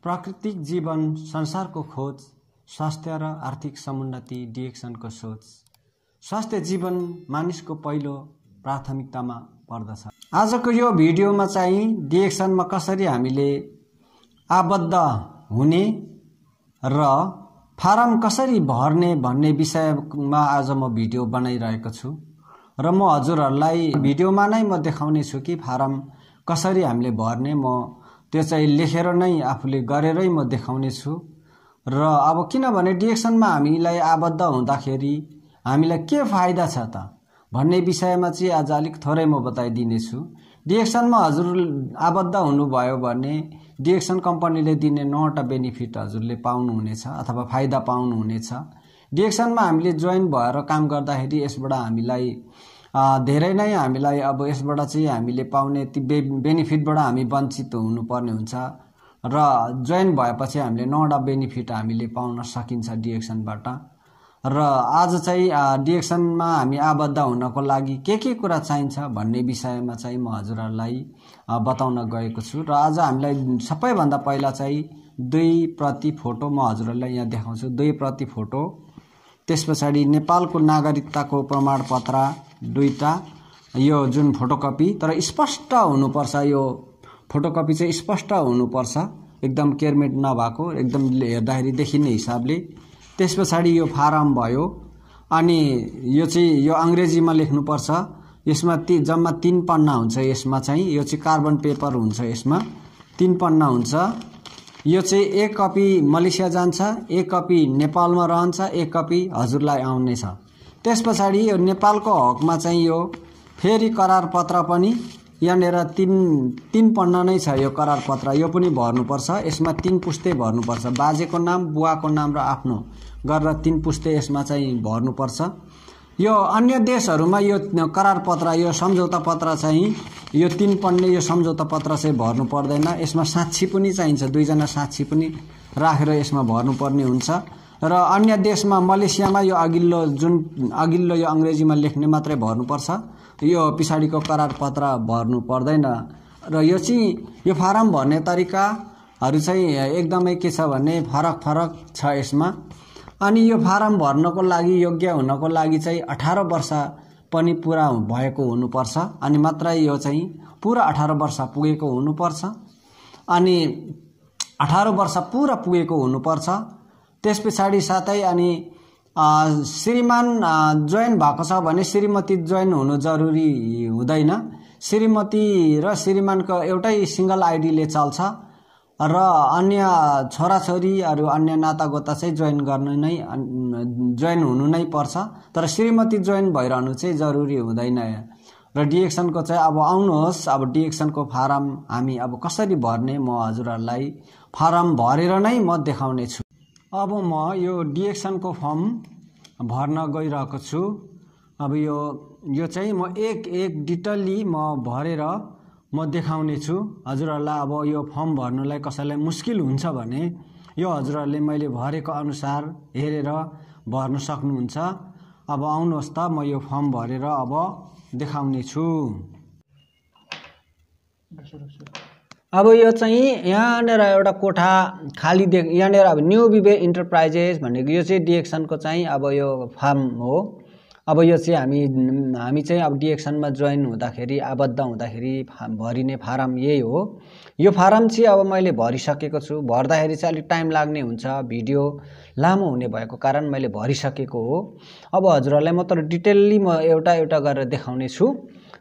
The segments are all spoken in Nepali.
प्राकृतिक जीवन संसारको खोज स्वास्थ्य र आर्थिक समुन्नति डिएक्सनको सोच। स्वास्थ्य जीवन मानिसको पहिलो प्राथमिकतामा पर्दछ। आजको यो भिडियोमा चाहिँ डिएक्सनमा कसरी हामीले आबद्ध हुने र फारम कसरी भर्ने भन्ने विषयमा आज म भिडियो बनाइरहेको छु र म हजुरहरूलाई भिडियोमा नै म देखाउने छु कि फारम कसरी हामीले भर्ने। म त्यो चाहिँ लेखेर नै आफूले गरेरै म देखाउने छु र अब किनभने डिएक्सनमा हामीलाई आबद्ध हुँदाखेरि हामीलाई के फाइदा छ त भन्ने विषयमा चाहिँ आज अलिक थोरै म बताइदिने छु। डिएक्सनमा हजुर आबद्ध हुनुभयो भने डिएक्सन कम्पनीले दिने 9वटा बेनिफिट हजुरले पाउनुहुनेछ अथवा फाइदा पाउनुहुनेछ। डिएक्सनमा हामीले जोइन भएर काम गर्दाखेरि यसबाट हामीलाई धेरै नै हामीलाई अब यसबाट चाहिँ हामीले पाउने ती बेनिफिटबाट हामी वञ्चित हुनुपर्ने हुन्छ र जोइन भएपछि हामीले 9वटा बेनिफिट हामीले पाउन सकिन्छ डिएक्सनबाट। र आज चाहिँ डिएक्सनमा हामी आबद्ध हुनको लागि के कुरा चाहिन्छ भन्ने विषयमा चाहिँ म हजुरहरूलाई बताउन गएको छु। र आज हामीलाई सबैभन्दा पहिला चाहिँ 2 प्रति फोटो म हजुरहरूलाई यहाँ देखाउँछु। 2 प्रति फोटो, त्यसपछि नेपालको नागरिकताको प्रमाणपत्र 2टा, यो जुन फोटोकपी तर स्पष्ट हुनुपर्छ। यो फोटोकपी चाहिँ स्पष्ट हुनुपर्छ, एकदम केयरमेट नभएको, एकदम हेर्दाखेरि देखिने हिसाबले। त्यसपछि यो फारम भयो अनि यो चाहिँ यो अंग्रेजीमा लेख्नुपर्छ। यसमा जम्मा 3 पन्ना हुन्छ। यसमा चाहिँ यो चाहिँ कार्बन पेपर हुन्छ, यसमा 3 पन्ना हुन्छ। यो चाहिँ 1 कपी मलेसिया जान्छ, 1 कपी नेपालमा रहन्छ, 1 कपी हजुरलाई आउनेछ। त्यसपछि यो नेपालको हकमा चाहिँ यो फेरि करार पत्र पनि यहाँनिर 3 पन्ना नै छ। यो करार पत्र यो पनि भर्नुपर्छ। यसमा 3 पुस्ते भर्नुपर्छ, बाजेको नाम, बुवाको नाम र आफ्नो गरेर 3 पुस्ते यसमा चाहिँ भर्नुपर्छ। यो अन्य देशहरुमा यो करार पत्र, यो सम्झौता पत्र चाहिँ यो 3 पन्ने यो सम्झौता पत्र चाहिँ भर्नु पर्दैन। यसमा साक्षी पनि चाहिन्छ, 2 जना साक्षी पनि राखेर यसमा भर्नुपर्ने हुन्छ। र अन्य देशमा मलेसियामा यो अघिल्लो यो अंग्रेजीमा लेख्ने मात्रै भर्नुपर्छ, यो पिछाडीको करार पत्र भर्नु पर्दैन। र यो चाहिँ यो फारम भर्ने तरिकाहरु चाहिँ एकदमै के छ भने फरक छ यसमा। अनि यो फारम भर्नको लागि योग्य हुनको लागि चाहिँ 18 वर्ष पनि पूरा भएको हुनुपर्छ अनि मात्रै यो चाहिँ पूरा 18 वर्ष पुगेको हुनुपर्छ अनि 18 वर्ष पूरा पुगेको हुनुपर्छ। त्यसपछि साथै अनि श्रीमान जोइन भएको छ भने श्रीमती जोइन हुनु जरुरी हुँदैन। श्रीमती र श्रीमानको एउटै सिंगल आइडीले चल्छ र अन्य छोराछोरीहरु अन्य नातागोता चाहिँ जोइन हुनु नै पर्छ। तर श्रीमती जोइन भइरहनु चाहिँ जरुरी हुँदैन। र डिएक्सनको चाहिँ अब आउनुहोस्, अब डिएक्सनको फारम हामी अब कसरी भर्ने म हजुरहरूलाई फारम भरेर नै म देखाउने छु। अब म यो डिएक्सनको फर्म भर्न गइरहेको छु। अब यो चाहिँ म एक डिटेलली म भरेर म देखाउने छु हजुरहरूलाई। अब यो फर्म भर्नलाई कसैलाई मुस्किल हुन्छ भने यो हजुरहरूले मैले भरेको अनुसार हेरेर भर्न सक्नुहुन्छ। अब आउनुहोस् त म यो फर्म भरेर अब देखाउने छु। अब यो चाहिँ यहाँनेर एउटा कोठा खाली यहाँनेर अब न्यू विवे इन्टरप्राइजेस भनेको यो चाहिँ डिएक्सनको चाहिँ अब यो फार्म हो। अब यो चाहिँ हामी चाहिँ अब डिएक्सनमा जोइन हुँदाखेरि आबद्ध हुँदाखेरि भरिने फारम यही हो। यो फारम चाहिँ अब मैले भरिसकेको छु। भर्दाखेरि चाहिँ अलि टाइम लाग्ने हुन्छ, भिडियो लामो हुने भएको कारण मैले भरिसकेको हो। अब हजुरहरूलाई म तर डिटेलली म एउटा गरेर देखाउने छु।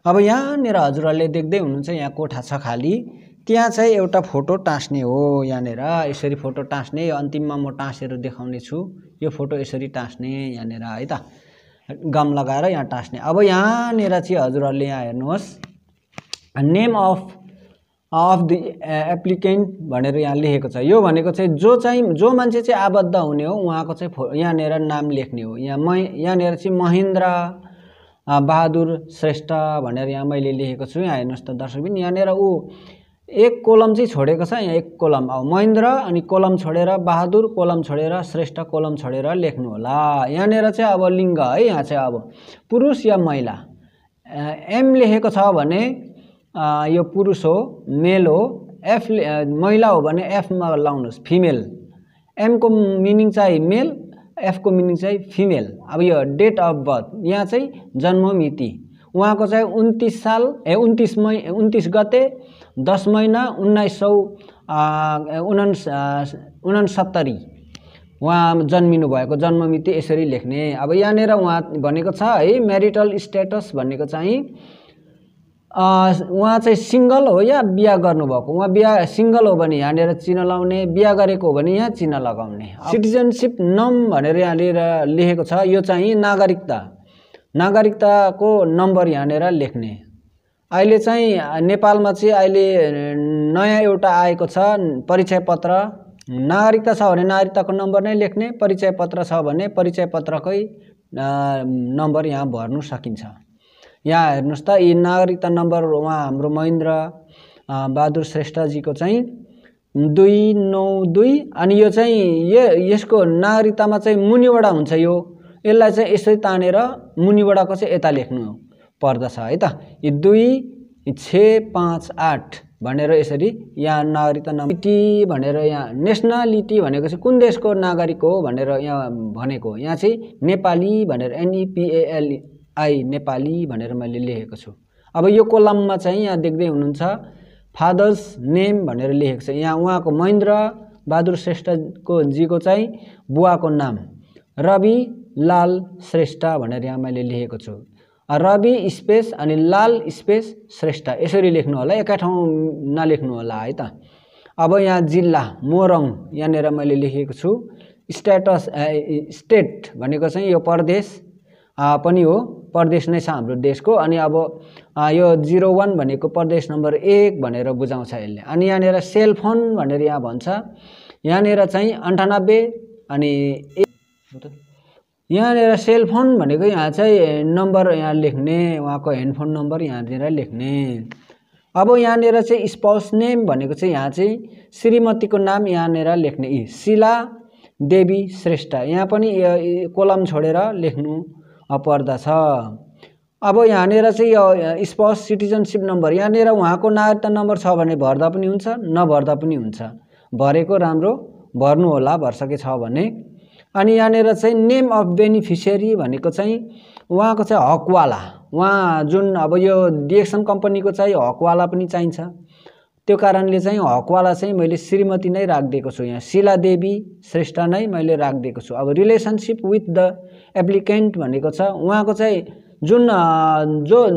अब यहाँनेर हजुरहरूले देख्दै हुनुहुन्छ, यहाँ कोठा छ खाली, त्यहाँ चाहिँ एउटा फोटो टाँस्ने हो। यहाँनेर यसरी फोटो टाँस्ने, अन्तिममा म टाँसेर देखाउने छु। यो फोटो यसरी टाँस्ने यहाँनेर है त, गम लगाएर यहाँ टाँस्ने। अब यहाँनेर चाहिँ हजुरहरूले यहाँ हेर्नुहोस्, नेम अफ द एप्लिकेन्ट भनेर यहाँ लेखेको छ। यो भनेको चाहिँ जो मान्छे चाहिँ आबद्ध हुने हो उहाँको चाहिँ यहाँनेर नाम लेख्ने हो। यहाँनेर चाहिँ महेन्द्र बहादुर श्रेष्ठ भनेर यहाँ मैले लेखेको छु। यहाँ हेर्नुहोस् त दर्शकबिन, यहाँनेर एक कोलम चाहिँ छोडेको छ, यहाँ एक कोलम। अब महेन्द्र अनि कोलम छोडेर बहादुर, कोलम छोडेर श्रेष्ठ, कोलम छोडेर लेख्नु होला। यहाँनेर चाहिँ अब लिङ्ग है, यहाँ चाहिँ अब पुरुष या महिला, एम लेखेको छ भने यो पुरुष हो, मेल हो, एफ महिला हो भने एफमा लाउनुहोस् फिमेल, एमको मिनिङ चाहिँ मेल, एफको मिनिङ चाहिँ फिमेल। अब यो डेट अफ बर्थ यहाँ चाहिँ जन्म मिति उहाँको चाहिँ 29 गते 10 महिना 1969 उहाँ जन्मिनु भएको जन्म मिति यसरी लेख्ने। अब यहाँनिर उहाँ भनेको छ है म्यारिटल स्टेटस भनेको चाहिँ उहाँ चाहिँ सिंगल हो या बिहा गर्नुभएको, उहाँ बिहा सिंगल हो भने यहाँनिर चिन्ह लाउने, बिहा गरेको हो भने यहाँ चिन्ह लगाउने। सिटिजनसिप नम भनेर यहाँनिर लेखेको छ, यो चाहिँ नागरिकताको नम्बर यहाँनिर लेख्ने। अहिले चाहिँ नेपालमा चाहिँ अहिले नयाँ एउटा आएको छ परिचय पत्र, नागरिकता छ भने नागरिकताको नम्बर नै लेख्ने, परिचय पत्र छ भने परिचय पत्रकै नम्बर यहाँ भर्नु सकिन्छ। यहाँ हेर्नुहोस् त यी नागरिकता नम्बर उहाँ हाम्रो महेन्द्र बहादुर श्रेष्ठजीको चाहिँ 292 अनि यो चाहिँ यसको नागरिकतामा चाहिँ मुनिबाट हुन्छ, यसलाई चाहिँ यसरी तानेर मुनिबाटको चाहिँ यता लेख्नु पर्दछ है त। यो 2658 भनेर यसरी यहाँ नागरिकता नम्बर भनेर यहाँ नेसनालिटी भनेको चाहिँ कुन देशको नागरिक हो भनेर यहाँ भनेको, यहाँ चाहिँ नेपाली भनेर NEPALI नेपाली भनेर मैले लेखेको छु। अब यो कोलममा चाहिँ यहाँ देख्दै हुनुहुन्छ फादर्स नेम भनेर लेखेको छ, यहाँ उहाँको महेन्द्र बहादुर श्रेष्ठको जीको चाहिँ बुवाको नाम रवि लाल श्रेष्ठ भनेर यहाँ मैले लेखेको छु। रवि स्पेस अनि लाल स्पेस श्रेष्ठ यसरी लेख्नु होला, एकै ठाउँ नलेख्नु होला है त। अब यहाँ जिल्ला मोरङ यहाँनिर मैले लेखेको छु। स्टेटस स्टेट भनेको चाहिँ यो प्रदेश पनि हो, प्रदेश नै छ हाम्रो देशको। अनि अब यो 01 भनेको प्रदेश नम्बर 1 भनेर बुझाउँछ यसले। अनि यहाँनिर सेलफोन भनेर यहाँ भन्छ, यहाँनिर चाहिँ 98 अनि यहाँनिर सेलफोन भनेको यहाँ चाहिँ नम्बर यहाँ लेख्ने, उहाँको ह्यान्डफोन नम्बर यहाँनिर लेख्ने। अब यहाँनिर चाहिँ स्पाउस नेम भनेको चाहिँ यहाँ चाहिँ श्रीमतीको नाम यहाँनिर लेख्ने, शीला देवी श्रेष्ठ, यहाँ पनि कोलम छोडेर लेख्नु पर्दछ। अब यहाँनिर चाहिँ यो स्पाउस सिटिजनसिप नम्बर यहाँनिर उहाँको नागरिकता नम्बर छ भने भर्दा पनि हुन्छ, नभर्दा पनि हुन्छ, भरेको राम्रो भर्नु होला भर्सके छ भने। अनि यहाँनिर चाहिँ नेम अफ बेनिफिसियरी भनेको चाहिँ उहाँको चाहिँ हकवाला, उहाँ जुन अब यो डिएक्सन कम्पनीको चाहिँ हकवाला पनि चाहिन्छ, त्यो कारणले चाहिँ हकवाला चाहिँ मैले श्रीमती नै राखिदिएको छु, यहाँ शीला देवी श्रेष्ठ नै मैले राखिदिएको छु। अब रिलेसनसिप विथ द एप्लिकेन्ट भनेको छ उहाँको चाहिँ जुन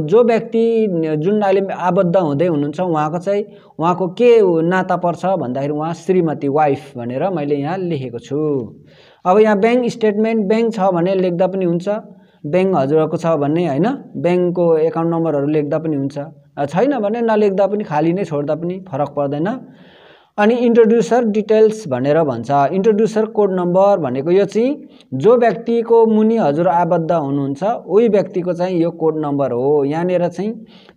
जो व्यक्ति जुन अहिले आबद्ध हुँदै हुनुहुन्छ उहाँको चाहिँ उहाँको के नाता पर्छ भन्दाखेरि उहाँ श्रीमती वाइफ भनेर मैले यहाँ लेखेको छु। अब यहाँ ब्याङ्क स्टेटमेन्ट ब्याङ्क छ भने लेख्दा पनि हुन्छ, ब्याङ्क हजुरको छ भने होइन ब्याङ्कको एकाउन्ट नम्बरहरू लेख्दा पनि हुन्छ, छैन भने नलेख्दा पनि खाली नै छोड्दा पनि फरक पर्दैन। अनि इन्ट्रोड्युसर डिटेल्स भनेर भन्छ, इन्ट्रोड्युसर कोड नम्बर भनेको यो चाहिँ जो व्यक्तिको मुनि हजुर आबद्ध हुनुहुन्छ उही व्यक्तिको चाहिँ यो कोड नम्बर हो। यहाँनिर चाहिँ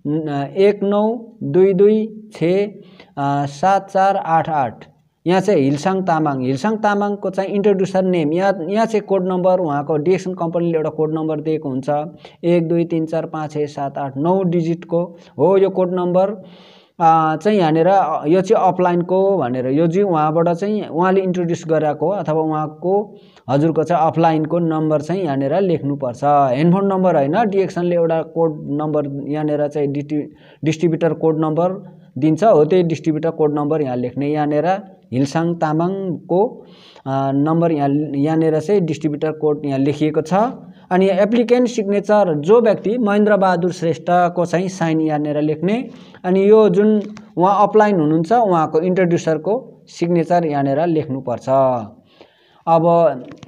1922267488 यहाँ चाहिँ हिलसाङ तामाङको चाहिँ इन्ट्रोड्युसर नेम, यहाँ चाहिँ कोड नम्बर उहाँको डिएक्सन कम्पनीले एउटा कोड नम्बर दिएको हुन्छ 1 2 3 4 5 6 7 8 9 डिजिटको हो यो कोड नम्बर चाहिँ यहाँनिर यो चाहिँ अफलाइनको भनेर यो चाहिँ उहाँबाट चाहिँ उहाँले इन्ट्रोड्युस गराएको अथवा उहाँको हजुरको चाहिँ अफलाइनको नम्बर चाहिँ यहाँनिर लेख्नुपर्छ। ह्यान्डफोन नम्बर होइन, डिएक्सनले एउटा कोड नम्बर यहाँनिर चाहिँ डिस्ट्रिब्युटर कोड नम्बर दिन्छ हो, त्यही डिस्ट्रिब्युटर कोड नम्बर यहाँ लेख्ने। यहाँनिर हिलसाङ तामाङको नम्बर यहाँनिर चाहिँ डिस्ट्रिब्युटर कोड यहाँ लेखिएको छ। अनि एप्लिकेन्ट सिग्नेचर जो व्यक्ति महेन्द्र बहादुर श्रेष्ठको चाहिँ साइन यहाँनिर लेख्ने। अनि यो जुन उहाँ अप्लाइन हुनुहुन्छ उहाँको इन्ट्रोड्युसरको सिग्नेचर यहाँनिर लेख्नुपर्छ। अब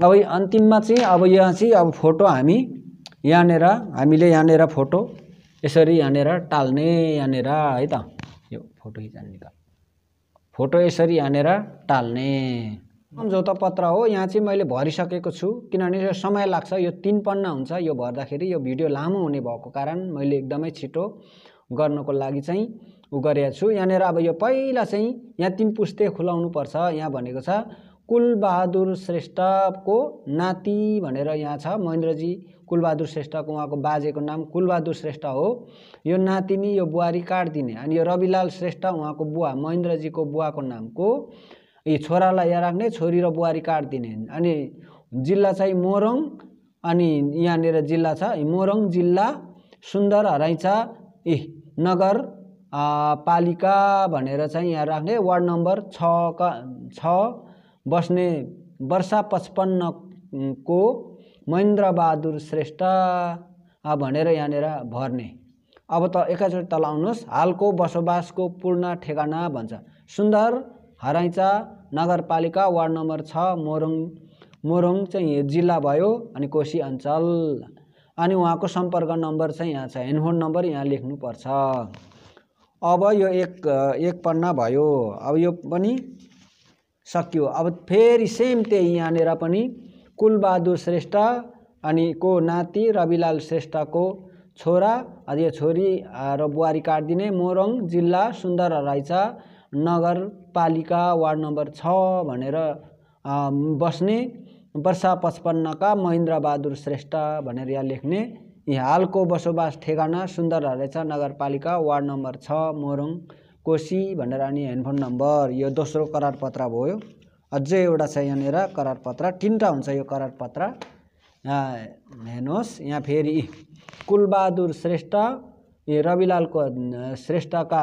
अन्तिममा चाहिँ अब यहाँ चाहिँ अब फोटो हामीले यहाँनिर फोटो यसरी यहाँनिर टाल्ने यहाँनिर है त, यो फोटो खिचाउने त फोटो यसरी यहाँनिर टाल्ने सम्झौता पत्र हो। यहाँ चाहिँ मैले भरिसकेको छु किनभने यो समय लाग्छ, यो 3 पन्ना हुन्छ, यो भर्दाखेरि यो भिडियो लामो हुने भएको कारण मैले एकदमै छिटो गर्नको लागि चाहिँ गरेको छु। यहाँनिर अब यो पहिला चाहिँ यहाँ 3 पुस्ते खुलाउनु पर्छ, यहाँ भनेको छ कुलबहादुर श्रेष्ठको नाति भनेर यहाँ छ। महेन्द्रजी कुलबहादुर श्रेष्ठको उहाँको बाजेको नाम कुलबहादुर श्रेष्ठ हो। यो नातिनी यो बुहारी काटिदिने। अनि यो रविलाल श्रेष्ठ उहाँको बुवा महेन्द्रजीको बुवाको नामको यी छोरालाई यहाँ राख्ने, छोरी र बुहारी काटिदिने। अनि जिल्ला चाहिँ मोरङ, अनि यहाँनिर जिल्ला छ मोरङ जिल्ला सुन्दर हराइचा नगर पालिका भनेर चाहिँ यहाँ राख्ने। वार्ड नम्बर 6 बस्ने वर्षा 55 को महेन्द्रबहादुर श्रेष्ठ भनेर यहाँनिर भर्ने। अब त एकैचोटि तल आउनुहोस्। हालको बसोबासको पूर्ण ठेगाना भन्छ। सुन्दर हराइचा नगरपालिका वार्ड नम्बर 6 मोरङ चाहिँ जिल्ला भयो, अनि कोशी अञ्चल। अनि उहाँको सम्पर्क नम्बर चाहिँ यहाँ छ, हेडफोन नम्बर यहाँ लेख्नुपर्छ। अब यो एक पन्ना भयो। अब यो पनि सकियो। अब फेरि सेम त्यही यहाँनिर पनि कुलबहादुर श्रेष्ठ अनि को नाति रविलाल श्रेष्ठको छोरा, यो छोरी र बुहारी काटिदिने। मोरङ जिल्ला सुन्दर हराइचा नगरपालिका वार्ड नम्बर 6 भनेर बस्ने वर्षा 55 का महेन्द्रबहादुर श्रेष्ठ भनेर यहाँ लेख्ने। यहाँ हालको बसोबास ठेगाना सुन्दर हराइचा नगरपालिका वार्ड नम्बर 6 मोरङ कोशी भनेर। अनि हेडफोन नम्बर। यो दोस्रो करार पत्र भयो। अझै एउटा छ यहाँनिर करार पत्र, 3टा हुन्छ यो करार पत्र। हेर्नुहोस् यहाँ फेरि कुलबहादुर श्रेष्ठ रविलालको श्रेष्ठका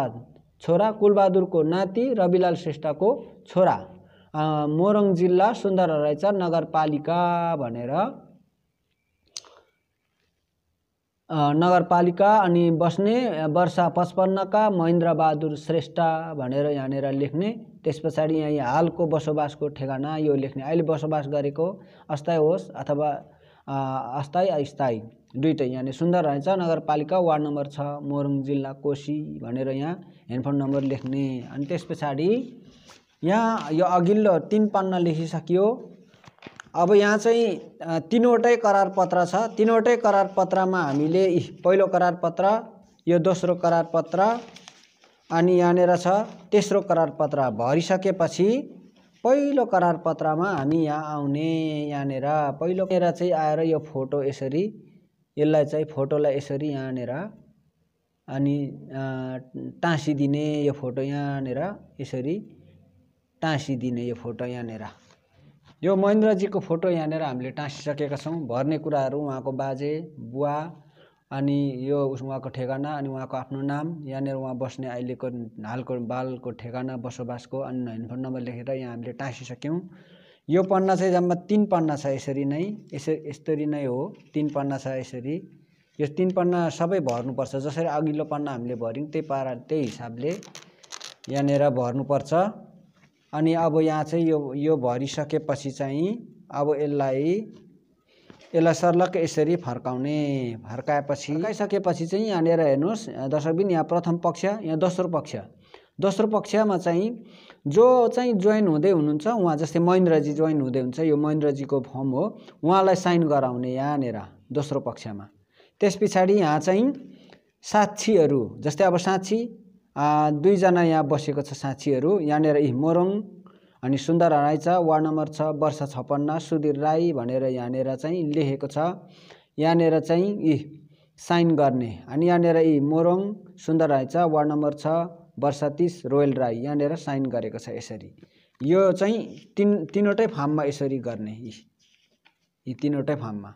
छोरा, कुलबहादुरको नाति रविलाल श्रेष्ठको छोरा, मोरङ जिल्ला सुन्दर हराइचा नगरपालिका भनेर नगरपालिका अनि बस्ने वर्षा 55 का महेन्द्रबहादुर श्रेष्ठ भनेर यहाँनिर लेख्ने। त्यस पछाडि यहाँ हालको बसोबासको ठेगाना यो लेख्ने। अहिले बसोबास गरेको अस्थायी होस् अथवा अस्थायी अस्थायी दुईटै। यहाँ सुन्दर हराइचा नगरपालिका वार्ड नम्बर 6 मोरङ जिल्ला कोशी भनेर यहाँ हेडफोन नम्बर लेख्ने। अनि त्यस पछाडि यहाँ यो अघिल्लो 3 पन्ना लेखिसकियो। अब यहाँ चाहिँ 3वटै करार पत्र छ। 3वटै करार पत्रमा हामीले पहिलो करार पत्र, यो दोस्रो करार पत्र, अनि यहाँनिर छ तेस्रो करार पत्र भरिसकेपछि पहिलो करार पत्रमा हामी यहाँ आउने। यहाँनिर पहिलो चाहिँ आएर यो फोटो यसरी, यसलाई चाहिँ फोटोलाई यसरी यहाँनिर अनि टाँसिदिने। यो फोटो यहाँनिर यसरी टाँसिदिने। यो फोटो यहाँनिर यो महेन्द्रजीको फोटो यहाँनिर हामीले टाँसिसकेका छौँ। भर्ने कुराहरू उहाँको बाजे बुवा, अनि यो उहाँको ठेगाना, अनि उहाँको आफ्नो नाम, यहाँनिर उहाँ बस्ने अहिलेको हालको बालको ठेगाना बसोबासको, अनि हेडफोन नम्बर लेखेर यहाँ हामीले टाँसिसक्यौँ। यो पन्ना चाहिँ जम्मा 3 पन्ना छ। यसरी नै यसरी नै हो, 3 पन्ना छ यसरी। यो 3 पन्ना सबै भर्नुपर्छ। जसरी अघिल्लो पन्ना हामीले भर्यौँ त्यही हिसाबले यहाँनिर भर्नुपर्छ। अनि अब यहाँ चाहिँ यो भरिसकेपछि चाहिँ अब यसलाई सर्लक्क यसरी फर्काउने। फर्काइसकेपछि चाहिँ यहाँनिर हेर्नुहोस् दर्शकबिन, यहाँ प्रथम पक्ष, यहाँ दोस्रो पक्ष। दोस्रो पक्षमा चाहिँ जो चाहिँ जोइन हुँदै हुनुहुन्छ उहाँ, जस्तै महेन्द्रजी जोइन हुँदै हुन्छ, यो महेन्द्रजीको फर्म हो, उहाँलाई साइन गराउने यहाँनिर दोस्रो पक्षमा। त्यस पछाडि यहाँ चाहिँ साक्षीहरू, जस्तै अब साक्षी 2 जना यहाँ बसेको छ साक्षीहरू। यहाँनिर मोरङ अनि सुन्दर हराइचा वार्ड नम्बर 6 वर्ष 56 सुधीर राई भनेर यहाँनिर चाहिँ लेखेको छ। यहाँनिर चाहिँ साइन गर्ने। अनि यहाँनिर मोरङ सुन्दर हराइचा वार्ड नम्बर 6 वर्ष 30 रोयल राई यहाँनिर साइन गरेको छ। यसरी यो चाहिँ तीनवटै फर्ममा यसरी गर्ने। यी तीनवटै फर्ममा